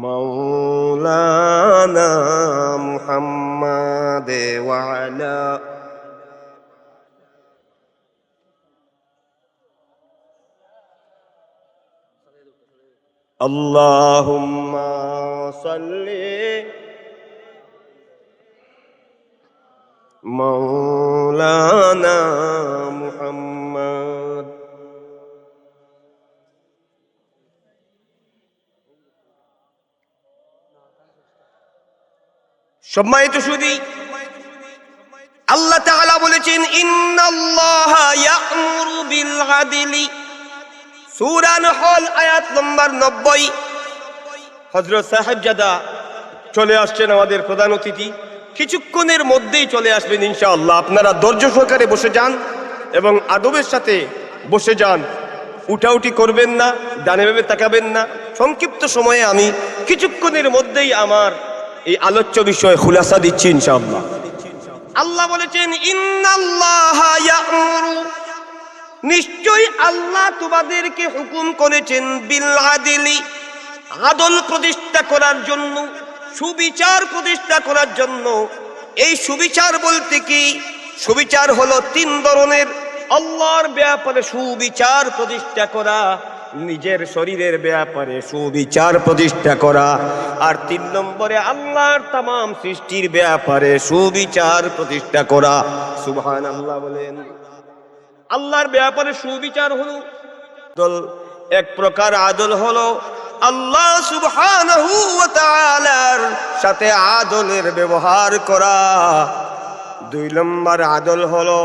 মাওলানা মুহাম্মাদ ওয়া আলা আল্লাহুম্মা সাল্লি মাওলানা মুহাম্মাদ। সম্মানিত সুধী, আল্লাহ তাআলা বলেছেন ইন্নাল্লাহা ইয়া'মুরু বিল আদলি, সূরা নাহল আয়াত নম্বর 90। হযরত সাহেবজাদা চলে আসছেন, আমাদের প্রধান অতিথি কিছুক্ষণের মধ্যেই চলে আসবেন ইনশাআল্লাহ। আপনারা ধৈর্য সহকারে বসে যান এবং আদবের সাথে বসে যান, উঠাউঠি করবেন না, ডানে বামে তাকাবেন না। সংক্ষিপ্ত সময়ে আমি কিছুক্ষণের মধ্যেই আমার এই আলোচ্য বিষয়ে খুলাসা দিচ্ছি ইনশাআল্লাহ। আল্লাহ বলেছেন ইন্নাল্লাহা ইয়া'মুরু, নিশ্চয়ই আল্লাহ তোমাদেরকে হুকুম করেছেন বিল আদলি, আদল প্রতিষ্ঠা করার জন্য, সুবিচার প্রতিষ্ঠা করার জন্য। এই সুবিচার বলতে কি? সুবিচার হলো তিন ধরনের। আল্লাহর ব্যাপারে সুবিচার প্রতিষ্ঠা করা, নিজের শরীরের ব্যাপারে সুবিচার প্রতিষ্ঠা করা, আর 3 নম্বরে আল্লাহর তামাম সৃষ্টির ব্যাপারে সুবিচার প্রতিষ্ঠা করা। সুবহানাল্লাহ বলেন। আল্লাহর ব্যাপারে সুবিচার হলো এক প্রকার আদল হলো আল্লাহ সুবহানাহু ওয়া তাআলার সাথে আদলের ব্যবহার করা। 2 নম্বর আদল হলো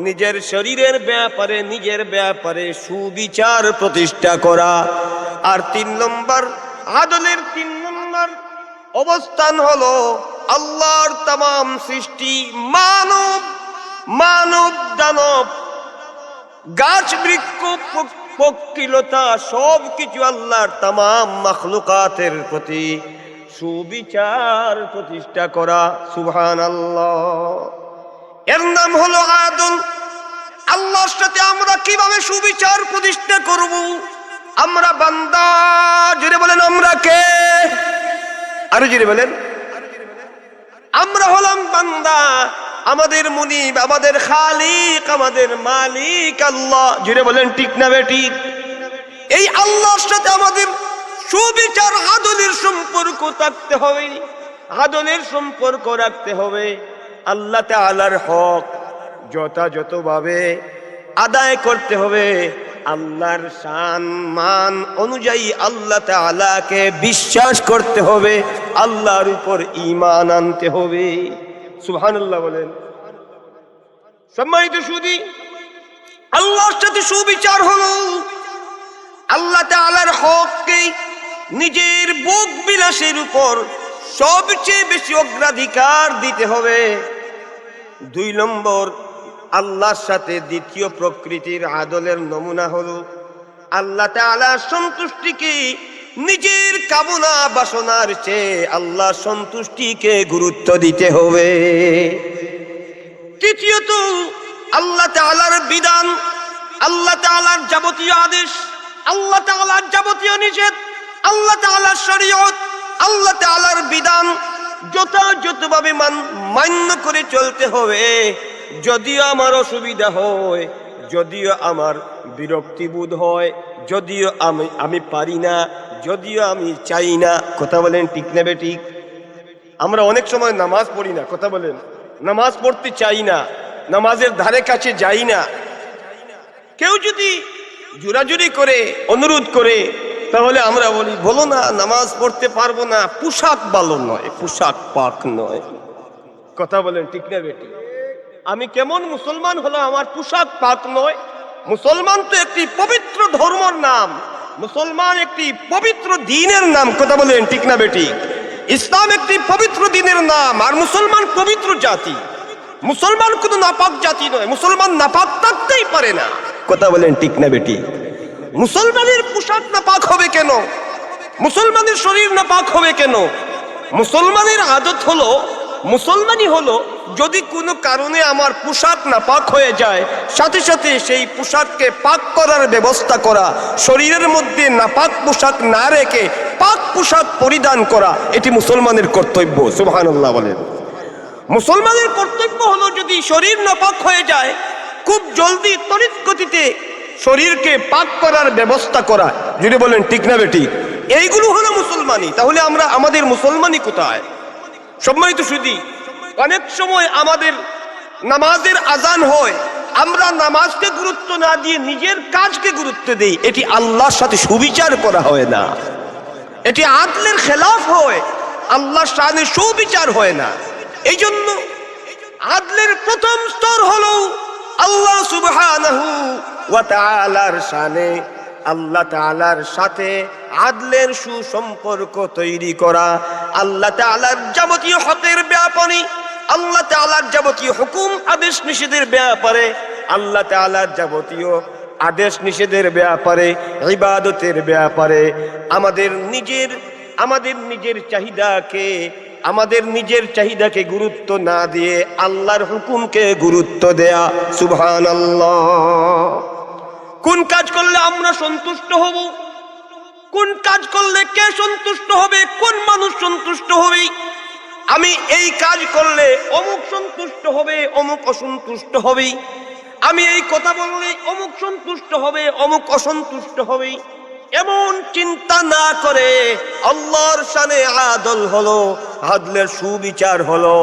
নিজের শরীরের ব্যাপারে সুবিচার প্রতিষ্ঠা করা। আর 3 নম্বর আদলের 3 নম্বর অবস্থান হলো আল্লাহর তামাম সৃষ্টি, মানব দানব, গাছ বৃক্ষ পক্ষীলতা, সব কিছু আল্লাহর তামাম মাখলুকাতের প্রতি সুবিচার প্রতিষ্ঠা করা। সুবহানাল্লাহ। এর নাম হলো আদল। আল্লাহর সাথে আমরা কিভাবে সুবিচার প্রতিষ্ঠা করব? আমরা বান্দা, জোরে বলেন আমরা কে? আরো জোরে বলেন। আমরা হলাম বান্দা, আমাদের মুনিব, আমাদের খালিক, আমাদের মালিক আল্লাহ। জোরে বলেন ঠিক না বেঠিক? এই আল্লাহর সাথে আমাদের সুবিচার আদলের সম্পর্ক থাকতে হবে, আদলের সম্পর্ক রাখতে হবে। আল্লাহ তাআলার হক যথাযথভাবে আদায় করতে হবে। আল্লাহর শান মান অনুযায়ী আল্লাহ তাআলাকে বিশ্বাস করতে হবে, আল্লাহর উপর ঈমান আনতে হবে। সুবহানাল্লাহ বলেন। সম্মানিত সুধী, আল্লাহর সাথে সুবিচার হলো আল্লাহ তাআলার হককে নিজের ভোগ বিলাসের উপর সবচেয়ে বেশি অগ্রাধিকার দিতে হবে। 2 নম্বর আল্লাহর সাথে দ্বিতীয় প্রকৃতির আদলের নমুনা হলো আল্লাহ তাআলার সন্তুষ্টিকে নিজের কামনা বাসনার চেয়ে আল্লাহর সন্তুষ্টিকে গুরুত্ব দিতে হবে। তৃতীয়ত আল্লাহ তাআলার বিধান, আল্লাহ তাআলার যাবতীয় আদেশ, আল্লাহ তাআলার যাবতীয় নিষেধ, আল্লাহ তাআলার শরীয়ত, আল্লাহ তাআলার বিধান যথাযথভাবে মান্য করে চলতে হবে। যদিও আমার অসুবিধা হয়, যদিও আমার বিরক্তিবোধ হয়, যদিও আমি পারি না, যদিও আমি চাই না। কথা বলেন ঠিক না বেঠিক? আমরা অনেক সময় নামাজ পড়ি না, কথা বলেন, নামাজ পড়তে চাই না, নামাজের ধারে কাছে যাই না। কেউ যদি জোরাজুরি করে, অনুরোধ করে, তাহলে আমরা বলি বলো না, নামাজ পড়তে পারবো না, পোশাক ভালো নয়, পোশাক পাক নয়। কথা বলেন ঠিক না বেটি? আমি কেমন মুসলমান হলো, আমার পোশাক পাক নয়? মুসলমান তো একটি পবিত্র ধর্মের নাম, মুসলমান একটি পবিত্র দ্বীনের নাম। কথা বলেন ঠিক না বেটি? ইসলাম একটি পবিত্র দ্বীনের নাম, আর মুসলমান পবিত্র জাতি। মুসলমান কোনো নাপাক জাতি নয়, মুসলমান নাপাক থাকতেই পারে না। কথা বলেন ঠিক না বেটি? মুসলমানের পোশাক নাপাক হবে কেন? মুসলমানের শরীর নাপাক হবে কেন? মুসলমানের আদত হলো, মুসলমানই হলো, যদি কোনো কারণে আমার পোশাক নাপাক হয়ে যায়, সাথে সাথে সেই পোশাককে পাক করার ব্যবস্থা করা, শরীরের মধ্যে নাপাক পোশাক না রেখে পাক পোশাক পরিধান করা, এটি মুসলমানের কর্তব্য। সুবহানাল্লাহ বলেন। মুসলমানের কর্তব্য হলো, যদি শরীর নাপাক হয়ে যায়, খুব জলদি তড়িৎ গতিতে শরীরকে পাক করার ব্যবস্থা করা। যদি বলেন ঠিক না বেটি? এইগুলো হলো মুসলমানি। তাহলে আমরা আমাদের মুসলমানি কোথায়? সম্মানিত সুধী, অনেক সময় আমাদের নামাজের আজান হয়, আমরা নামাজকে গুরুত্ব না দিয়ে নিজের কাজকে গুরুত্ব দেই। এটি আল্লাহর সাথে সুবিচার করা হয় না, এটি আদলের খেলাফ হয়, আল্লাহর সামনে সুবিচার হয় না। এই জন্য আদলের প্রথম স্তর হলো আল্লাহ সুবহানাহু ওয়া তাআলার শানে, আল্লাহ তাআলার সাথে আদলের সুসম্পর্ক তৈরি করা, আল্লাহ তাআলার যাবতীয় হকের ব্যাপারে, আল্লাহ তাআলার যাবতীয় হুকুম আদেশ নিষেধের ব্যাপারে, আল্লাহ তাআলার যাবতীয় আদেশ নিষেধের ব্যাপারে, ইবাদতের ব্যাপারে আমাদের নিজের চাহিদাকে গুরুত্ব না দিয়ে আল্লাহর হুকুমকে গুরুত্ব দেয়া। সুবহানাল্লাহ। কোন কাজ করলে আমরা সন্তুষ্ট হব, কোন কাজ করলে কে সন্তুষ্ট হবে, কোন মানুষ সন্তুষ্ট হবে, আমি এই কাজ করলে অমুক সন্তুষ্ট হবে, অমুক অসন্তুষ্ট হবে, আমি এই কথা বললে অমুক সন্তুষ্ট হবে, অমুক অসন্তুষ্ট হবে, এমন চিন্তা না করে আল্লাহর শানে আদল হলো, আদলের সুবিচার হলো।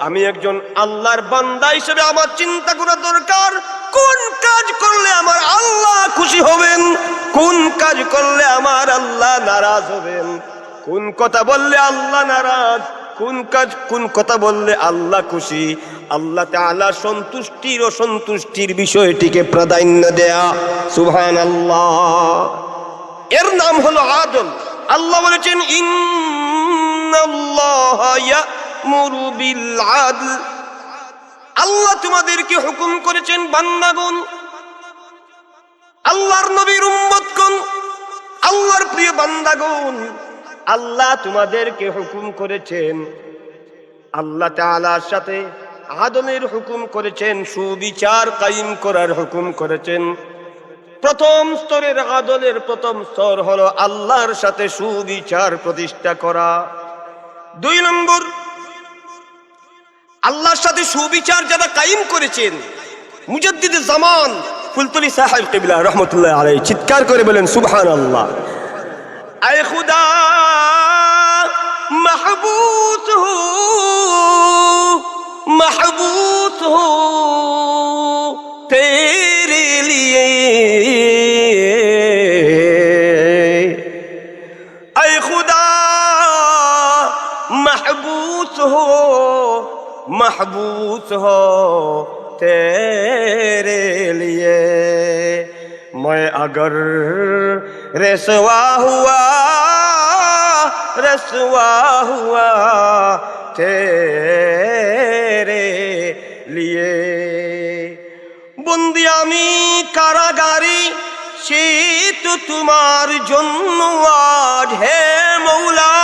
আমি একজন আল্লাহর বান্দা হিসেবে আমার চিন্তা করা দরকার, কোন কাজ করলে আমার আল্লাহ খুশি হবেন, কোন কাজ করলে আমার আল্লাহ নারাজ হবেন, কোন কথা বললে আল্লাহ নারাজ, কোন কথা বললে আল্লাহ খুশি। আল্লাহ তাআলা সন্তুষ্টির ও সন্তুষ্টির বিষয়টিকে প্রাধান্য দেয়া। সুবহানাল্লাহ। এর নাম হলো আদল। আল্লাহ বলেছেন, ইন্নাল্লাহা ইয়া'মুরু বিল আদল। আল্লাহ তোমাদেরকে হুকুম করেছেন, বান্দাগণ, আল্লাহর নবীর উম্মতগণ, আল্লাহর প্রিয় বান্দাগণ, আল্লাহ তোমাদেরকে হুকুম করেছেন, আল্লাহ তাআলার সাথে আদলের হুকুম করেছেন, সুবিচার কায়েম করার হুকুম করেছেন। প্রথম স্তরের আদলের প্রথম স্তর হলো আল্লাহর সাথে সুবিচার প্রতিষ্ঠা করা। 2 নম্বর, আল্লাহর সাথে সুবিচার যারা কায়েম করেছেন, মুজাদ্দিদে জামান ফুলতলি সাহেব কিবলা রাহমাতুল্লাহ আলাইহি চিৎকার করে বলেন সুবহানাল্লাহ। আয় খুদা महबूस हो तेरे लिए, ऐ खुदा महबूस हो तेरे लिए, मैं अगर रसवा हुआ तेरे लिए। बंदी आमी कारागारी সে তো তোমার জন্য আজ হে মৌলা,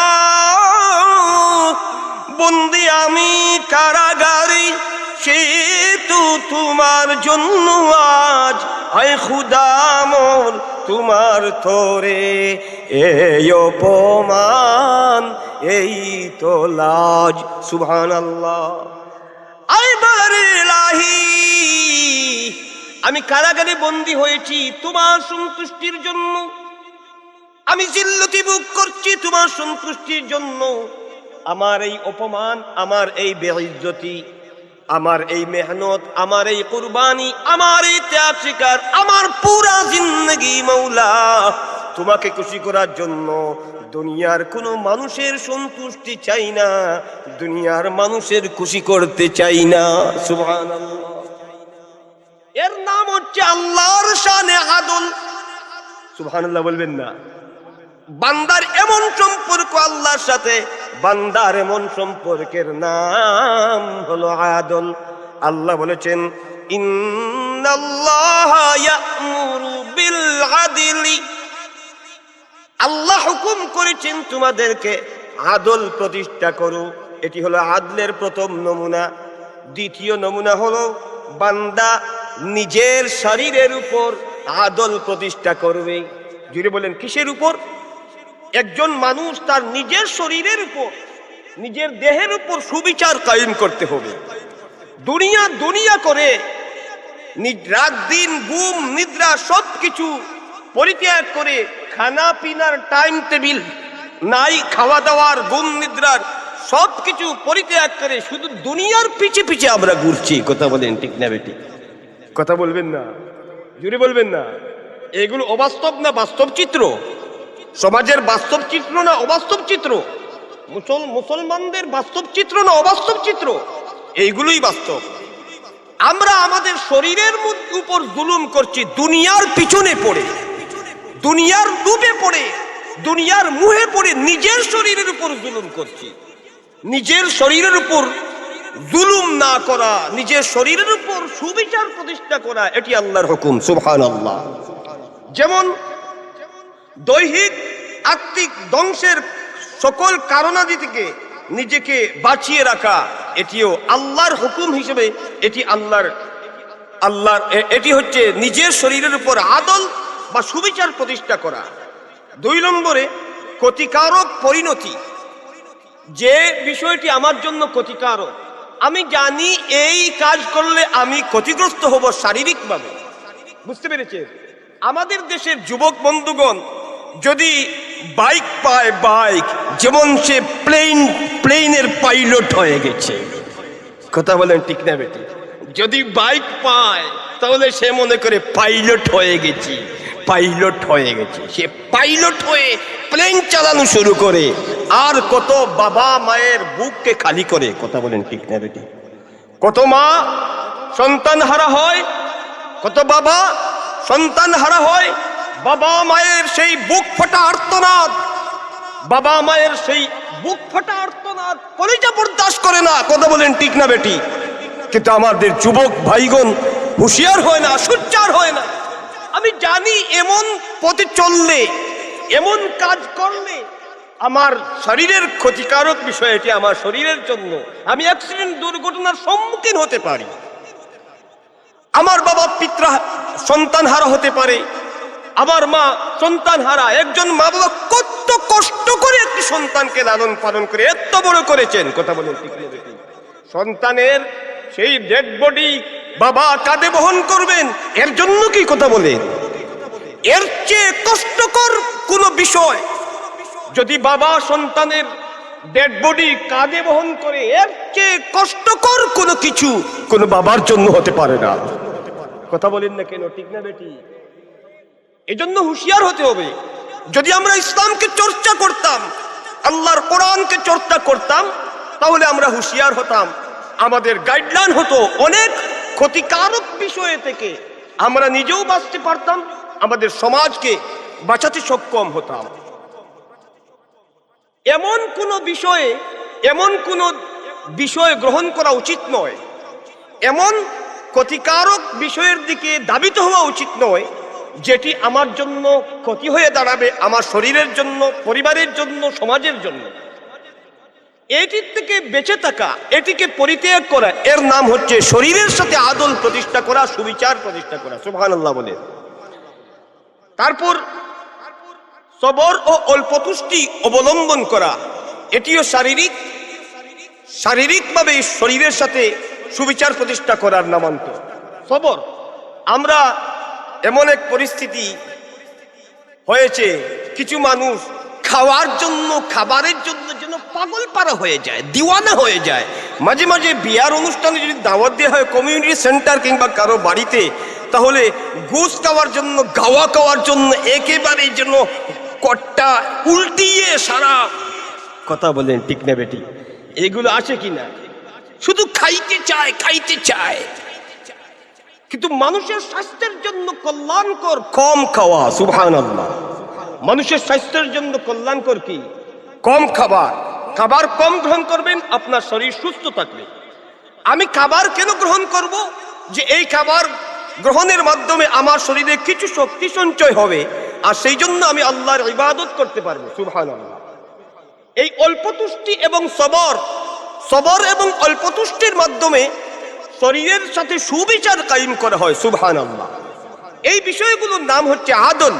বন্দি আমি কারাগারি সে তো তোমার জন্য আজ, আয় খুদা মোর তোমার তোরে এই অপমান এই তো লাজ। সুবহানাল্লাহ। আইবারে লাহি, আমি কারাগারে বন্দী হয়েছি তোমার সন্তুষ্টির জন্য, আমি জিল্লতি ভোগ করছি তোমার সন্তুষ্টির জন্য। আমার এই অপমান, আমার এই বেইজ্জতি, আমার এই মেহনত, আমার এই কুরবানি, আমার এই ত্যাগ স্বীকার, আমার পুরা জিন্দেগি মৌলা তোমাকে খুশি করার জন্য। দুনিয়ার কোনো মানুষের সন্তুষ্টি চাই না, দুনিয়ার মানুষের খুশি করতে চাই না। সুবহানাল্লাহ। এর নাম হচ্ছে আল্লাহর শানে আদল। সুবহানাল্লাহ বলবেন না? বান্দার এমন সম্পর্ক আল্লাহর সাথে, বান্দার এমন সম্পর্কের নাম হলো আদল। আল্লাহ বলেছেন, ইন্নাল্লাহা ইয়া'মুরু বিল আদলি, আল্লাহ হুকুম করেছেন তোমাদেরকে আদল প্রতিষ্ঠা করো। এটি হলো আদলের প্রথম নমুনা। দ্বিতীয় নমুনা হলো বান্দা নিজের শরীরের উপর আদল প্রতিষ্ঠা করবে। জুড়ে বলেন কিসের উপর? একজন মানুষ তার নিজের শরীরের উপর, নিজের দেহের উপর সুবিচার কায়েম করতে হবে। দুনিয়া দুনিয়া করে রাত দিন ঘুম নিদ্রা সবকিছু পরিত্যাগ করে, খানা পিনার টাইম টেবিল নাই, খাওয়া দাওয়ার ঘুম নিদ্রার সবকিছু পরিত্যাগ করে শুধু দুনিয়ার পিছে পিছে আমরা ঘুরছি। কথা বলেন ঠিক না বেটি? কথা বলবেন না, জুড়ে বলবেন না। এগুলো অবাস্তব না বাস্তব চিত্র? সমাজের বাস্তব চিত্র না অবাস্তব চিত্র? মুসলমানদের বাস্তব চিত্র না অবাস্তব চিত্র? এইগুলোই বাস্তব। আমরা আমাদের শরীরের উপর জুলুম করছি দুনিয়ার পিছনে পড়ে, দুনিয়ার ডুবে পড়ে, দুনিয়ার মুহে পড়ে নিজের শরীরের উপর জুলুম করছি। নিজের শরীরের উপর জুলুম না করা, নিজের শরীরের উপর সুবিচার প্রতিষ্ঠা করা, এটি আল্লাহর হুকুম। সুবহানাল্লাহ। যেমন দৈহিক আত্মিক ধ্বংসের সকল কারণাদি থেকে নিজেকে বাঁচিয়ে রাখা, এটিও আল্লাহর হুকুম হিসেবে, এটি আল্লাহর এটি হচ্ছে নিজের শরীরের উপর আদল বা সুবিচার প্রতিষ্ঠা করা। 2 নম্বরে ক্ষতিকারক পরিণতি। যে বিষয়টি আমার জন্য ক্ষতিকারক, আমি জানি এই কাজ করলে আমি ক্ষতিগ্রস্ত হব শারীরিকভাবে। বুঝতে পেরেছেন? আমাদের দেশের যুবক বন্ধুগণ যদি বাইক পায়, বাইক যেমন সে প্লেনের পাইলট হয়ে গেছে। কথা বলেন ঠিক না বেটি? যদি বাইক পায় তাহলে সে মনে করে পাইলট হয়ে গেছি, পাইলট হয়ে গেছে। সে পাইলট হয়ে প্লেন চালানো শুরু করে, আর কত বাবা মায়ের বুককে খালি করে। কথা বলেন ঠিক না বেটি? কত মা সন্তান হারা হয়, কত বাবা সন্তান হারা হয়। বাবা মায়ের সেই বুক ফাটা আর্তনাদ, বাবা মায়ের সেই বুক ফাটা আর্তনাদ কলিজা বরদাস্ত করে না। কথা বলেন ঠিক না বেটি? কিন্তু আমাদের যুবক ভাইগণ হুঁশিয়ার হয় না, সোচ্চার হয় না। আমি জানি এমন পথে চললে, এমন কাজ করলে আমার শরীরের ক্ষতিকারক বিষয়, এটি আমার শরীরের জন্য, আমি অ্যাক্সিডেন্ট দুর্ঘটনার সম্মুখীন হতে পারি। আমার বাবা পিতা সন্তান হারা হতে পারে, আমার মা সন্তান হারা। একজন মা বাবা কত কষ্ট করে একটি সন্তানকে লালন পালন করে এত বড় করেছেন। কথা বলেন ঠিক না বেটি? সন্তানের সেই ডেড বডি বাবা কাঁধে বহন করবেন, এর জন্য কি? কথা বলেন, এর চেয়ে কষ্টকর কোন বিষয় যদি বাবা সন্তানের ডেড বডি কাঁধে বহন করে, এর চেয়ে কষ্টকর কোনো কিছু কোনো বাবার জন্য হতে পারে না। কথা বলেন না কেন? ঠিক না বেটি? এজন্য হুঁশিয়ার হতে হবে। যদি আমরা ইসলামকে চর্চা করতাম, আল্লাহর কোরআনকে চর্চা করতাম, তাহলে আমরা হুঁশিয়ার হতাম, আমাদের গাইডলাইন হতো অনেক ক্ষতিকারক বিষয় থেকে আমরা নিজেও বাঁচতে পারতাম, আমাদের সমাজকে বাঁচাতে সক্ষম হতাম। এমন কোন বিষয় গ্রহণ করা উচিত নয়, এমন ক্ষতিকারক বিষয়ের দিকে ধাবিত হওয়া উচিত নয় যেটি আমার জন্য ক্ষতি হয়ে দাঁড়াবে, আমার শরীরের জন্য, পরিবারের জন্য, সমাজের জন্য। এটির থেকে বেঁচে থাকা, এটিকে পরিত্যাগ করা, এর নাম হচ্ছে শরীরের সাথে আদল প্রতিষ্ঠা করা, সুবিচার প্রতিষ্ঠা করা। সুবহানাল্লাহ বলে। তারপর সবর ও অল্প তুষ্টি অবলম্বন করা, এটিও শারীরিকভাবে শরীরের সাথে সুবিচার প্রতিষ্ঠা করার নামান্তর। সবর। আমরা এমন এক পরিস্থিতি হয়েছে, কিছু মানুষ খাওয়ার জন্য, খাবারের জন্য যেন পাগল পারা হয়ে যায়, দিওয়ানা হয়ে যায়। মাঝে মাঝে বিয়ার অনুষ্ঠানে যদি দাওয়াত দেওয়া হয় কমিউনিটি সেন্টার কিংবা কারো বাড়িতে, তাহলে ঘুষ খাওয়ার জন্য, গাওয়া খাওয়ার জন্য একেবারে যেন কট্টা উল্টিয়ে সারা। কথা বলেন ঠিক না বেটি? এগুলো আছে কিনা? শুধু খাইতে চায়। কিন্তু মানুষের স্বাস্থ্যের জন্য কল্যাণকর কম খাওয়া। সুবহানাল্লাহ। মানুষের স্বাস্থ্যের জন্য কল্যাণকর কি? কম খাবার। খাবার কম গ্রহণ করবেন, আপনার শরীর সুস্থ থাকবে। আমি খাবার কেন গ্রহণ করব? যে এই খাবার গ্রহণের মাধ্যমে আমার শরীরে কিছু শক্তি সঞ্চয় হবে, আর সেই জন্য আমি আল্লাহর ইবাদত করতে পারবো। সুবহানাল্লাহ। এই অল্পতুষ্টি এবং সবর এবং অল্পতুষ্টির মাধ্যমে শরীরের সাথে সুবিচার কায়েম করা হয়। সুবহানাল্লাহ। এই বিষয়গুলোর নাম হচ্ছে আদল।